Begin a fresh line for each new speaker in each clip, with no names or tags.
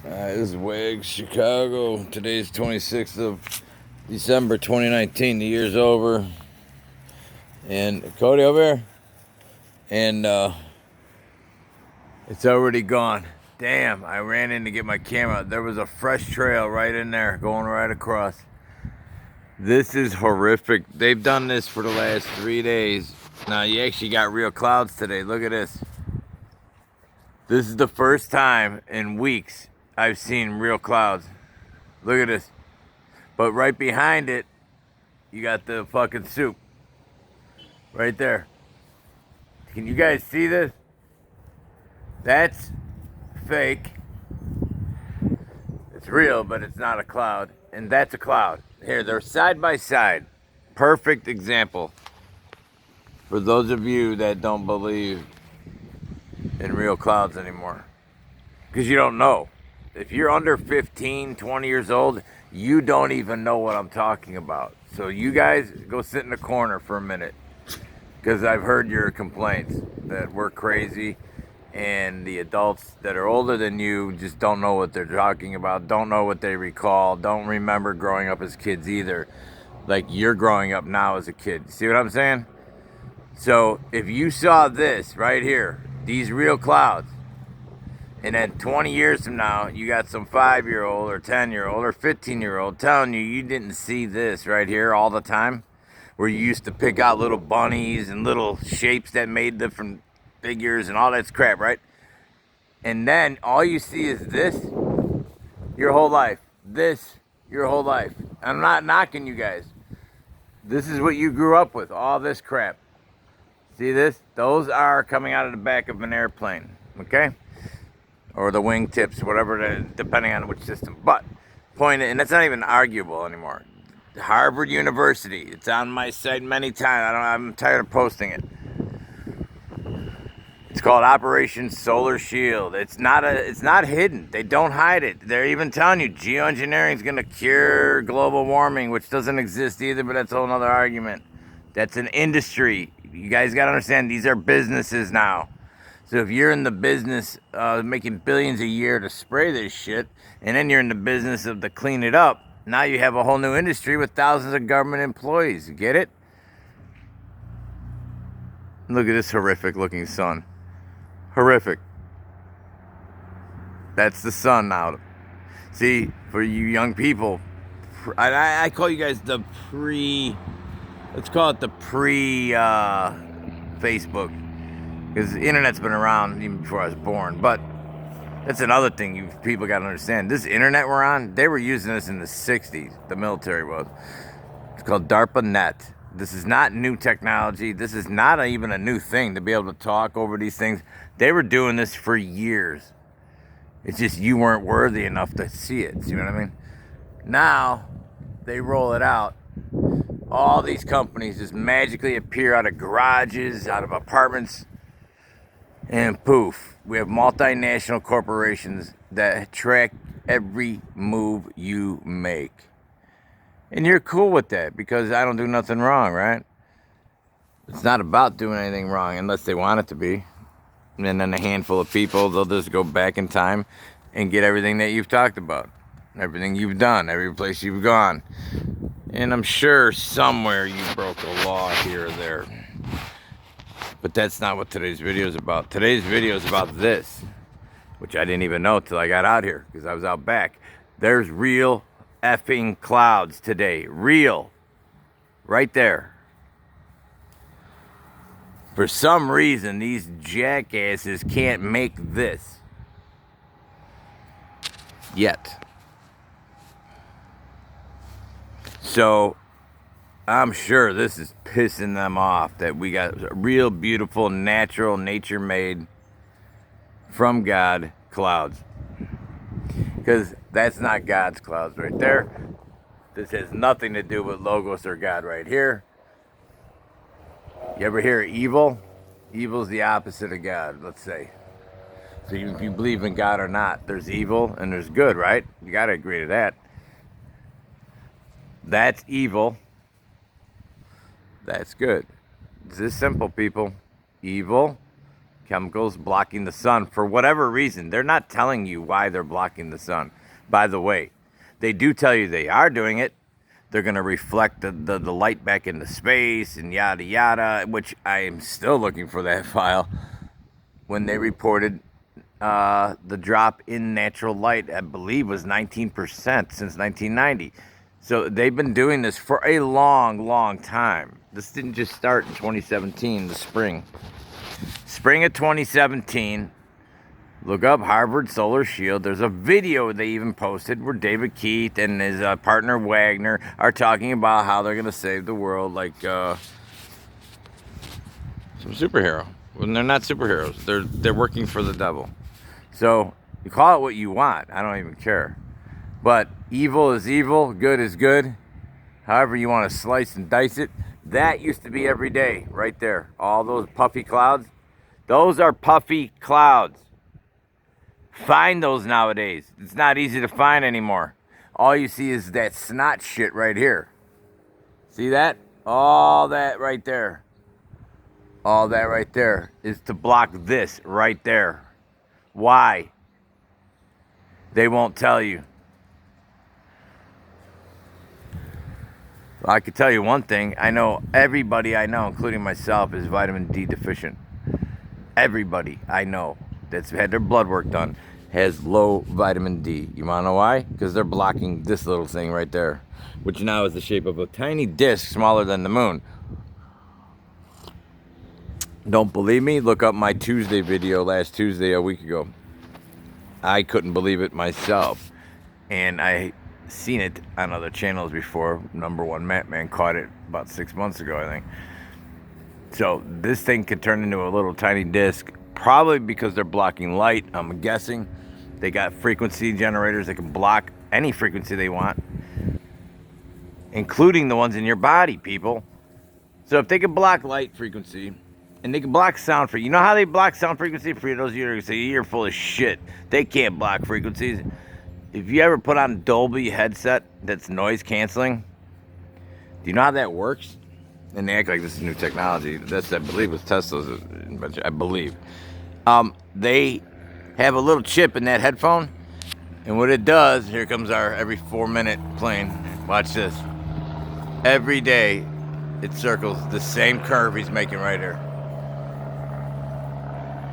This is Wig, Chicago. Today's 26th of December 2019. The year's over. And Cody over here. And it's already gone. Damn, I ran in to get my camera. There was a fresh trail right in there going right across. This is horrific. They've done this for the last 3 days. Now, you actually got real clouds today. Look at this. This is the first time in weeks I've seen real clouds. Look at this. But right behind it, you got the fucking soup. Right there. Can you guys see this? That's fake. It's real, but it's not a cloud. And that's a cloud. Here, they're side by side. Perfect example. For those of you that don't believe in real clouds anymore. Because you don't know. If you're under 15, 20 years old, you don't even know what I'm talking about. So you guys go sit in the corner for a minute. Because I've heard your complaints that we're crazy and the adults that are older than you just don't know what they're talking about, don't know what they recall, don't remember growing up as kids either. Like you're growing up now as a kid. See what I'm saying? So if you saw this right here, these real clouds, and then 20 years from now, you got some 5-year-old or 10-year-old or 15-year-old telling you didn't see this right here all the time, where you used to pick out little bunnies and little shapes that made different figures and all that crap, right? And then all you see is this your whole life. This your whole life. I'm not knocking you guys. This is what you grew up with, all this crap. See this? Those are coming out of the back of an airplane, okay? Or the wingtips, whatever, depending on which system. But, point, and that's not even arguable anymore. Harvard University, it's on my site many times. I'm tired of posting it. It's called Operation Solar Shield. It's not hidden. They don't hide it. They're even telling you geoengineering is going to cure global warming, which doesn't exist either, but that's a whole other argument. That's an industry. You guys got to understand, these are businesses now. So if you're in the business of making billions a year to spray this shit, and then you're in the business of to clean it up, now you have a whole new industry with thousands of government employees. Get it? Look at this horrific looking sun. Horrific. That's the sun now. See, for you young people, I call you guys the let's call it the Facebook. Because the internet's been around even before I was born. But that's another thing you people got to understand. This internet we're on, they were using this in the 60s. The military was. It's called DARPA Net. This is not new technology. This is not even a new thing to be able to talk over these things. They were doing this for years. It's just you weren't worthy enough to see it. See what I mean? Now, they roll it out. All these companies just magically appear out of garages, out of apartments. And poof, we have multinational corporations that track every move you make. And you're cool with that because I don't do nothing wrong, right? It's not about doing anything wrong unless they want it to be. And then a handful of people, they'll just go back in time and get everything that you've talked about. Everything you've done, every place you've gone. And I'm sure somewhere you broke a law here or there. But that's not what today's video is about. Today's video is about this, which I didn't even know till I got out here because I was out back. There's real effing clouds today. Real. Right there. For some reason, these jackasses can't make this. Yet. So, I'm sure this is pissing them off that we got real beautiful, natural, nature-made, from God, clouds. Because that's not God's clouds right there. This has nothing to do with Logos or God right here. You ever hear of evil? Evil's the opposite of God, let's say. So if you believe in God or not, there's evil and there's good, right? You got to agree to that. That's evil. That's good. It's this simple, people. Evil chemicals blocking the sun for whatever reason. They're not telling you why they're blocking the sun. By the way, they do tell you they are doing it. They're going to reflect the light back into space and yada yada, which I am still looking for that file when they reported the drop in natural light, I believe, was 19% since 1990. So they've been doing this for a long, long time. This didn't just start in 2017, the spring. Spring of 2017, look up Harvard Solar Shield. There's a video they even posted where David Keith and his partner Wagner are talking about how they're going to save the world like some superhero. When they're not superheroes, they're working for the devil. So you call it what you want. I don't even care. But evil is evil, good is good. However you want to slice and dice it. That used to be every day, right there. All those puffy clouds. Those are puffy clouds. Find those nowadays. It's not easy to find anymore. All you see is that snot shit right here. See that? All that right there. All that right there is to block this right there. Why? They won't tell you. I can tell you one thing. I know everybody I know, including myself, is vitamin D deficient. Everybody I know that's had their blood work done has low vitamin D. You want to know why? Because they're blocking this little thing right there, which now is the shape of a tiny disc smaller than the moon. Don't believe me? Look up my Tuesday video last Tuesday a week ago. I couldn't believe it myself. And I seen it on other channels before. Number one Matt Man caught it about 6 months ago, I think. So this thing could turn into a little tiny disc, probably because they're blocking light, I'm guessing. They got frequency generators that can block any frequency they want, including the ones in your body, people. So if they can block light frequency, and they can block sound frequency. You know how they block sound frequency? For those of you who say, you're full of shit. They can't block frequencies. If you ever put on a Dolby headset that's noise canceling, do you know how that works? And they act like this is new technology. That's, I believe, was Tesla's invention. I believe. They have a little chip in that headphone. And what it does, here comes our every 4-minute plane. Watch this. Every day, it circles the same curve he's making right here.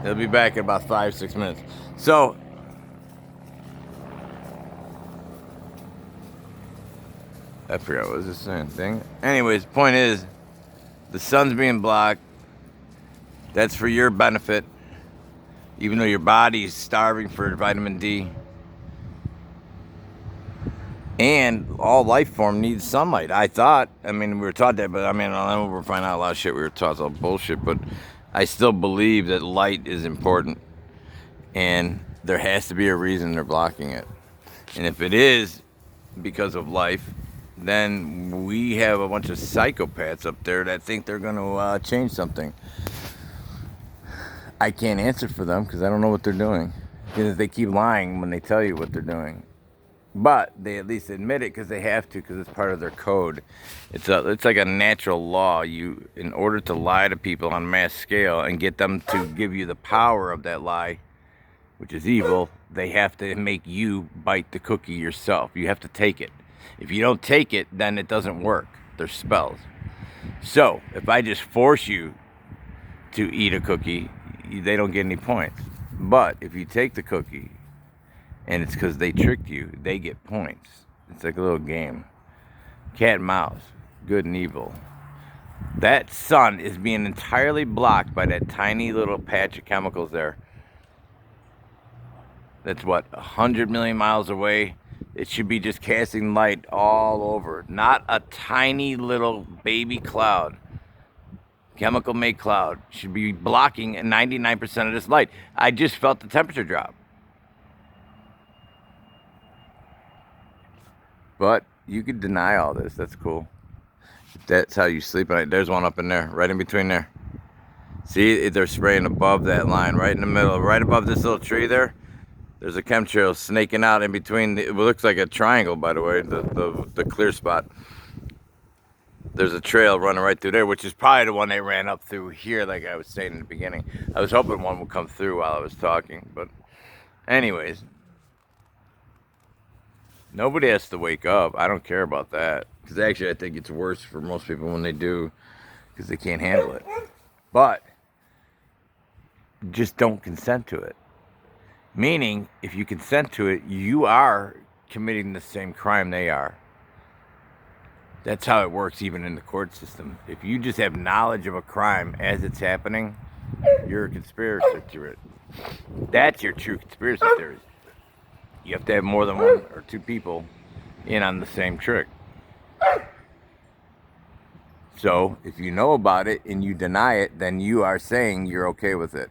They'll be back in about 5-6 minutes. So, I forgot what was this saying thing. Anyways, point is, the sun's being blocked. That's for your benefit. Even though your body's starving for vitamin D. And all life form needs sunlight. I thought, I mean, we were taught that, but I mean, I know we're finding out a lot of shit. We were taught all bullshit, but I still believe that light is important, and there has to be a reason they're blocking it. And if it is because of life, then we have a bunch of psychopaths up there that think they're going to change something. I can't answer for them because I don't know what they're doing. Because they keep lying when they tell you what they're doing. But they at least admit it because they have to, because it's part of their code. It's like a natural law. You, in order to lie to people on a mass scale and get them to give you the power of that lie, which is evil, they have to make you bite the cookie yourself. You have to take it. If you don't take it, then it doesn't work. There's spells. So if I just force you to eat a cookie, they don't get any points. But if you take the cookie, and it's because they tricked you, they get points. It's like a little game. Cat and mouse, good and evil. That sun is being entirely blocked by that tiny little patch of chemicals there. That's what, 100 million miles away. It should be just casting light all over. Not a tiny little baby cloud. Chemical made cloud should be blocking 99% of this light. I just felt the temperature drop. But you could deny all this. That's cool. If that's how you sleep at night. There's one up in there, right in between there. See, they're spraying above that line, right in the middle, right above this little tree there. There's a chemtrail snaking out in between. It looks like a triangle, by the way, the clear spot. there's a trail running right through there, which is probably the one they ran up through here, like I was saying in the beginning. I was hoping one would come through while I was talking, but anyways, nobody has to wake up. I don't care about that, because actually I think it's worse for most people when they do, because they can't handle it. But just don't consent to it. Meaning, if you consent to it, you are committing the same crime they are. That's how it works even in the court system. If you just have knowledge of a crime as it's happening, you're a conspiracy theorist. That's your true conspiracy theory. You have to have more than one or two people in on the same trick. So, if you know about it and you deny it, then you are saying you're okay with it.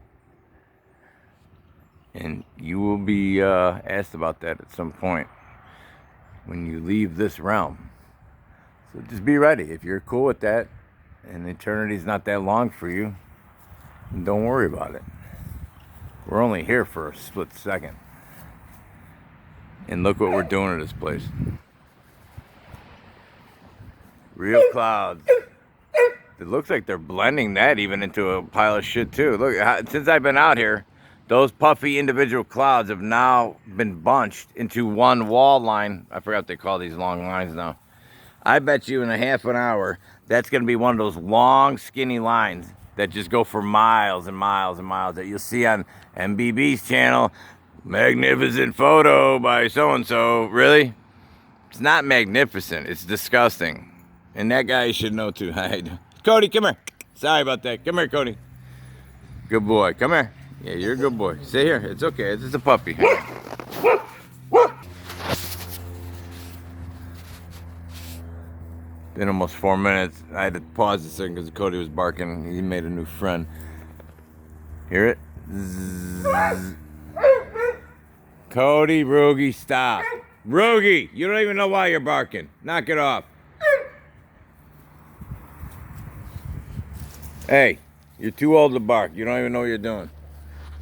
And you will be asked about that at some point when you leave this realm. So just be ready. If you're cool with that and eternity's not that long for you, don't worry about it. We're only here for a split second. And look what we're doing at this place. Real clouds. It looks like they're blending that even into a pile of shit too. Look, since I've been out here, those puffy individual clouds have now been bunched into one wall line. I forgot what they call these long lines now. I bet you in a half an hour, that's going to be one of those long, skinny lines that just go for miles and miles and miles that you'll see on MBB's channel. Magnificent photo by so-and-so. Really? It's not magnificent. It's disgusting. And that guy should know too. Cody, come here. Sorry about that. Come here, Cody. Good boy. Come here. Yeah, you're a good boy. Stay here. It's okay. It's just a puppy. Been almost 4 minutes. I had to pause a second because Cody was barking. He made a new friend. Hear it? Zzz. Cody, Roogie, stop. Roogie, you don't even know why you're barking. Knock it off. Hey, you're too old to bark. You don't even know what you're doing.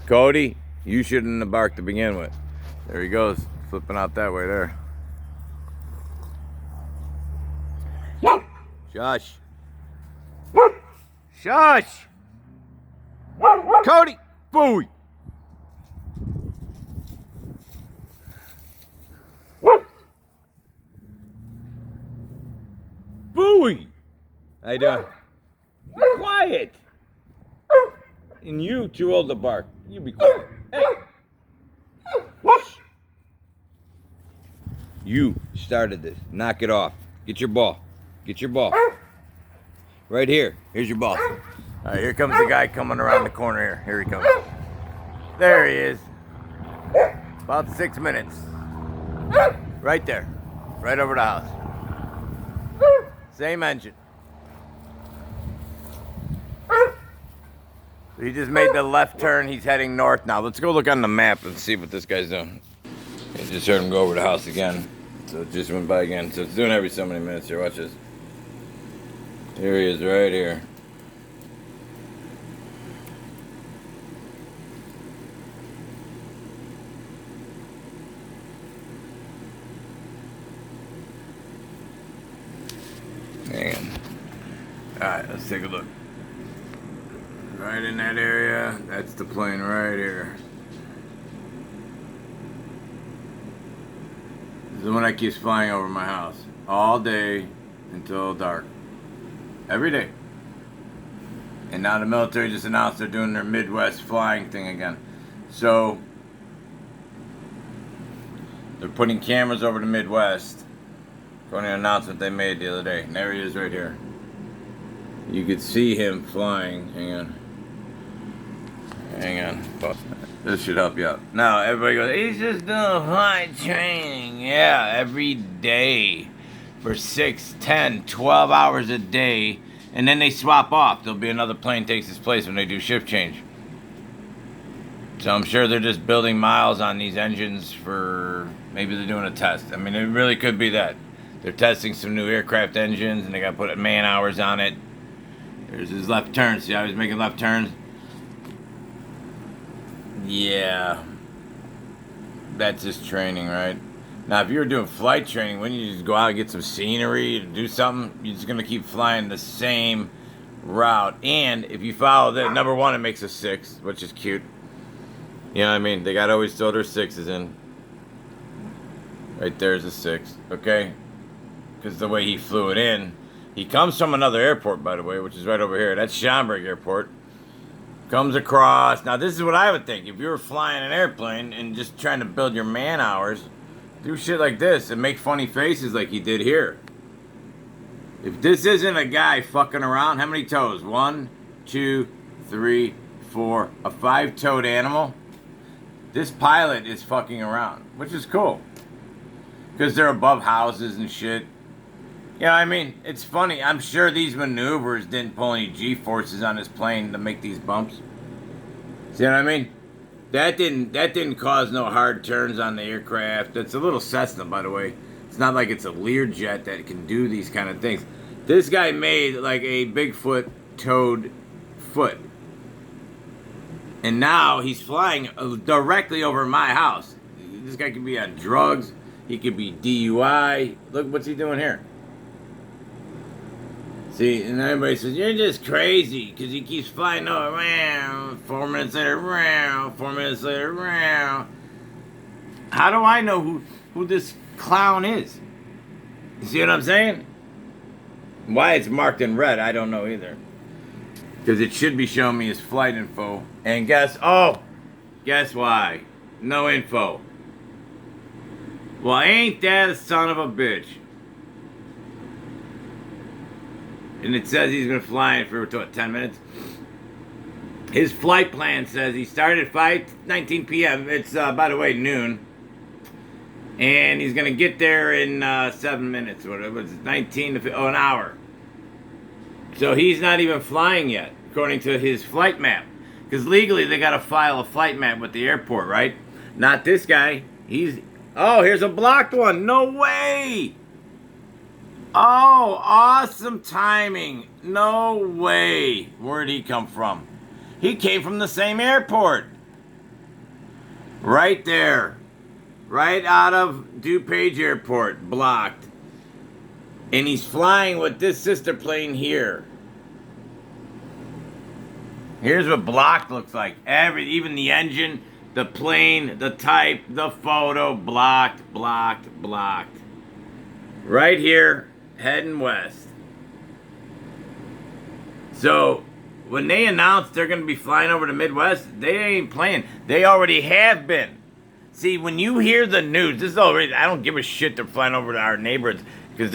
Cody, you shouldn't have barked to begin with. There he goes, flipping out that way there. Shush. Shush. Cody, booey. Booey. How you doing? Be quiet. And you too old to bark. You be quiet. Hey. Whoosh. You started this. Knock it off. Get your ball. Get your ball. Right here. Here's your ball. All right, here comes the guy coming around the corner here. Here he comes. There he is. About 6 minutes. Right there. Right over the house. Same engine. He just made the left turn. He's heading north now. Let's go look on the map and see what this guy's doing. I just heard him go over the house again. So it just went by again. So it's doing every so many minutes here. Watch this. Here he is right here. Hang on. Alright, let's take a look. Right in that area. That's the plane right here. This is the one that keeps flying over my house. All day until dark. Every day. And now the military just announced they're doing their Midwest flying thing again. So they're putting cameras over the Midwest. According to an announcement they made the other day. And there he is right here. You could see him flying. Hang on. Hang on. This should help you out. Now everybody goes, he's just doing flight training. Yeah, every day. For 6, 10, 12 hours a day, and then they swap off. There'll be another plane takes his place when they do shift change. So I'm sure they're just building miles on these engines for, maybe they're doing a test. I mean, it really could be that. They're testing some new aircraft engines, and they got to put man hours on it. There's his left turn. See how he's making left turns? Yeah. That's his training, right? Now, if you were doing flight training, wouldn't you just go out and get some scenery and do something? You're just going to keep flying the same route. And if you follow that, number one, it makes a 6, which is cute. You know what I mean? They got to always throw their 6s in. Right there's a 6, okay? Because the way he flew it in, he comes from another airport, by the way, which is right over here. That's Schaumburg Airport. Comes across. Now, this is what I would think. If you were flying an airplane and just trying to build your man hours, do shit like this and make funny faces like he did here. If this isn't a guy fucking around, how many toes? 1, 2, 3, 4, a 5-toed animal. This pilot is fucking around, which is cool. Because they're above houses and shit. You know what I mean? It's funny. I'm sure these maneuvers didn't pull any G-forces on this plane to make these bumps. See what I mean? That didn't cause no hard turns on the aircraft. It's a little Cessna, by the way. It's not like it's a Learjet that can do these kind of things. This guy made like a Bigfoot toed foot. And now he's flying directly over my house. This guy could be on drugs. He could be DUI. Look, what's he doing here? See, and everybody says, you're just crazy, because he keeps flying over, around, 4 minutes later, around, 4 minutes later, around. How do I know who this clown is? You see what I'm saying? Why it's marked in red, I don't know either. Because it should be showing me his flight info. And guess why? No info. Well, ain't that a son of a bitch? And it says he's been flying for, what, 10 minutes? His flight plan says he started at 5:19 p.m. It's, by the way, noon. And he's going to get there in 7 minutes. Whatever. It's 19 to... an hour. So he's not even flying yet, according to his flight map. Because legally, they got to file a flight map with the airport, right? Not this guy. He's... Oh, here's a blocked one. No way! Oh, awesome timing. No way. Where'd he come from? He came from the same airport. Right there. Right out of DuPage Airport. Blocked. And he's flying with this sister plane here. Here's what blocked looks like. Even the engine, the plane, the type, the photo. Blocked, blocked, blocked. Right here. Heading west. So, when they announced they're going to be flying over the Midwest, they ain't playing. They already have been. See, when you hear the news, this is already, I don't give a shit they're flying over to our neighborhoods because they're